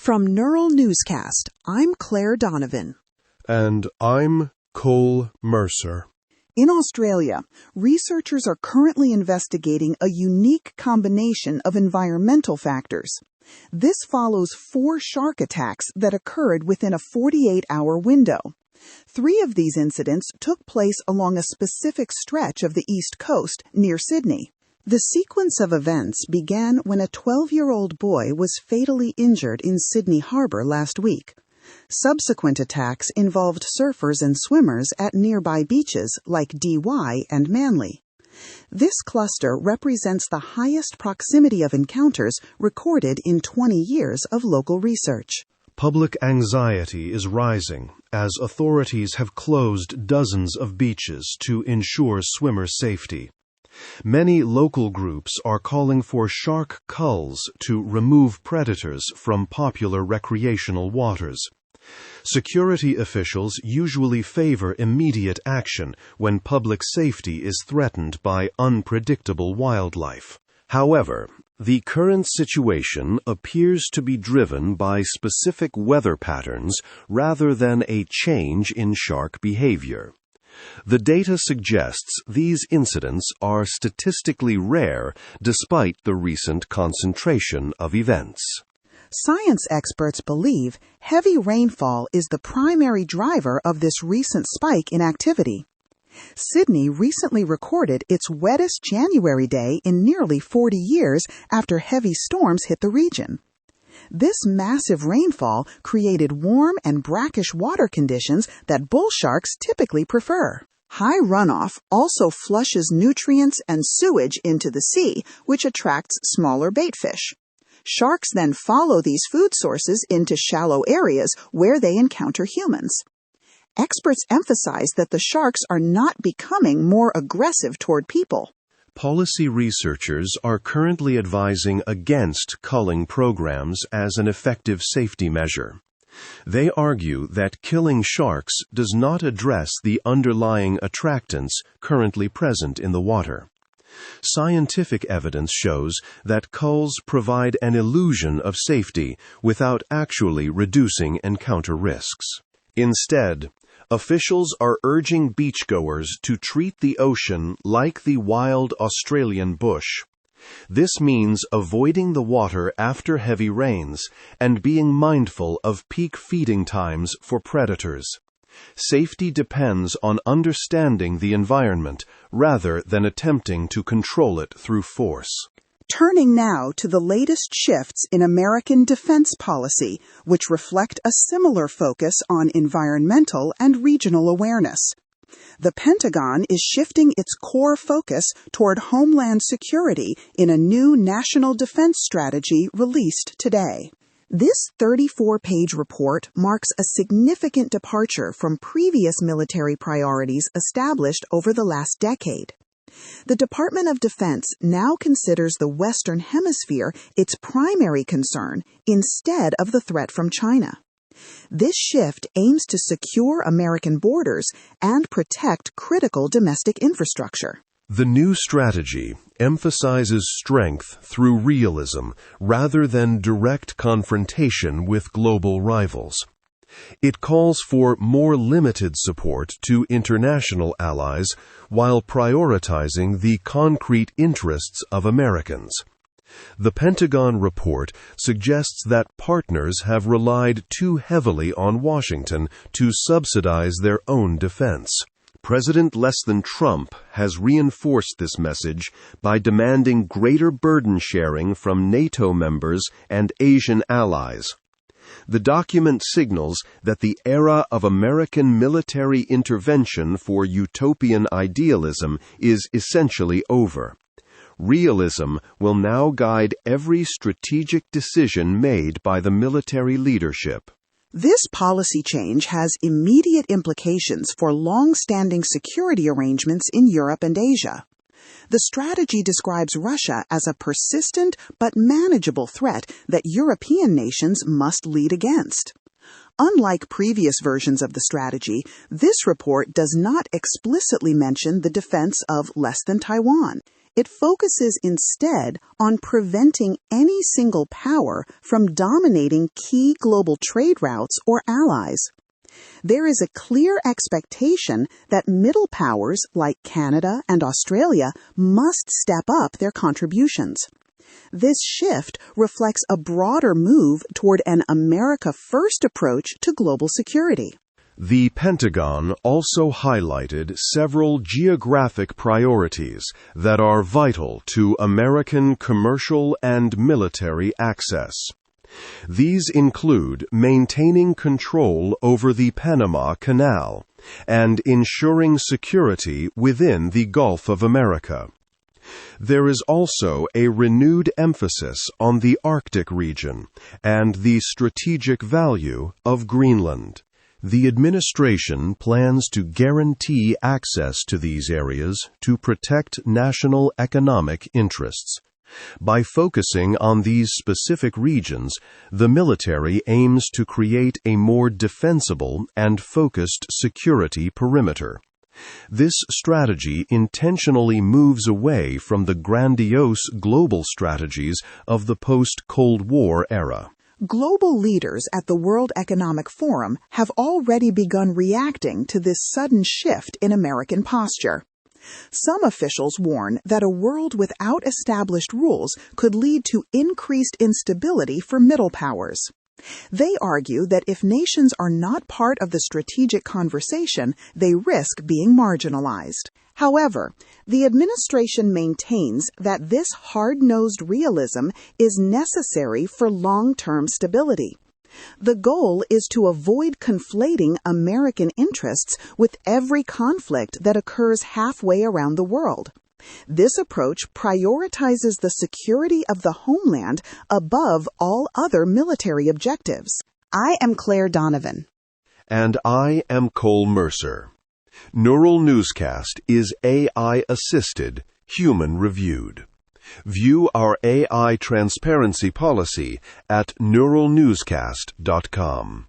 From Neural Newscast, I'm Claire Donovan. And I'm Cole Mercer. In Australia, researchers are currently investigating a unique combination of environmental factors. This follows 4 shark attacks that occurred within a 48-hour window. 3 of these incidents took place along a specific stretch of the East Coast near Sydney. The sequence of events began when a 12-year-old boy was fatally injured in Sydney Harbour last week. Subsequent attacks involved surfers and swimmers at nearby beaches like DY and Manly. This cluster represents the highest proximity of encounters recorded in 20 years of local research. Public anxiety is rising as authorities have closed dozens of beaches to ensure swimmer safety. Many local groups are calling for shark culls to remove predators from popular recreational waters. Security officials usually favor immediate action when public safety is threatened by unpredictable wildlife. However, the current situation appears to be driven by specific weather patterns rather than a change in shark behavior. The data suggests these incidents are statistically rare despite the recent concentration of events. Science experts believe heavy rainfall is the primary driver of this recent spike in activity. Sydney recently recorded its wettest January day in nearly 40 years after heavy storms hit the region. This massive rainfall created warm and brackish water conditions that bull sharks typically prefer. High runoff also flushes nutrients and sewage into the sea, which attracts smaller baitfish. Sharks then follow these food sources into shallow areas where they encounter humans. Experts emphasize that the sharks are not becoming more aggressive toward people. Policy researchers are currently advising against culling programs as an effective safety measure. They argue that killing sharks does not address the underlying attractants currently present in the water. Scientific evidence shows that culls provide an illusion of safety without actually reducing encounter risks. Instead, officials are urging beachgoers to treat the ocean like the wild Australian bush. This means avoiding the water after heavy rains and being mindful of peak feeding times for predators. Safety depends on understanding the environment rather than attempting to control it through force. Turning now to the latest shifts in American defense policy, which reflect a similar focus on environmental and regional awareness. The Pentagon is shifting its core focus toward homeland security in a new national defense strategy released today. This 34-page report marks a significant departure from previous military priorities established over the last decade. The Department of Defense now considers the Western Hemisphere its primary concern instead of the threat from China. This shift aims to secure American borders and protect critical domestic infrastructure. The new strategy emphasizes strength through realism rather than direct confrontation with global rivals. It calls for more limited support to international allies while prioritizing the concrete interests of Americans. The Pentagon report suggests that partners have relied too heavily on Washington to subsidize their own defense. President Trump has reinforced this message by demanding greater burden sharing from NATO members and Asian allies. The document signals that the era of American military intervention for utopian idealism is essentially over. Realism will now guide every strategic decision made by the military leadership. This policy change has immediate implications for long-standing security arrangements in Europe and Asia. The strategy describes Russia as a persistent but manageable threat that European nations must lead against. Unlike previous versions of the strategy, this report does not explicitly mention the defense of less than Taiwan. It focuses instead on preventing any single power from dominating key global trade routes or allies. There is a clear expectation that middle powers like Canada and Australia must step up their contributions. This shift reflects a broader move toward an America-first approach to global security. The Pentagon also highlighted several geographic priorities that are vital to American commercial and military access. These include maintaining control over the Panama Canal and ensuring security within the Gulf of America. There is also a renewed emphasis on the Arctic region and the strategic value of Greenland. The administration plans to guarantee access to these areas to protect national economic interests. By focusing on these specific regions, the military aims to create a more defensible and focused security perimeter. This strategy intentionally moves away from the grandiose global strategies of the post-Cold War era. Global leaders at the World Economic Forum have already begun reacting to this sudden shift in American posture. Some officials warn that a world without established rules could lead to increased instability for middle powers. They argue that if nations are not part of the strategic conversation, they risk being marginalized. However, the administration maintains that this hard-nosed realism is necessary for long-term stability. The goal is to avoid conflating American interests with every conflict that occurs halfway around the world. This approach prioritizes the security of the homeland above all other military objectives. I am Claire Donovan. And I am Cole Mercer. Neural Newscast is AI-assisted, human-reviewed. View our AI transparency policy at neuralnewscast.com.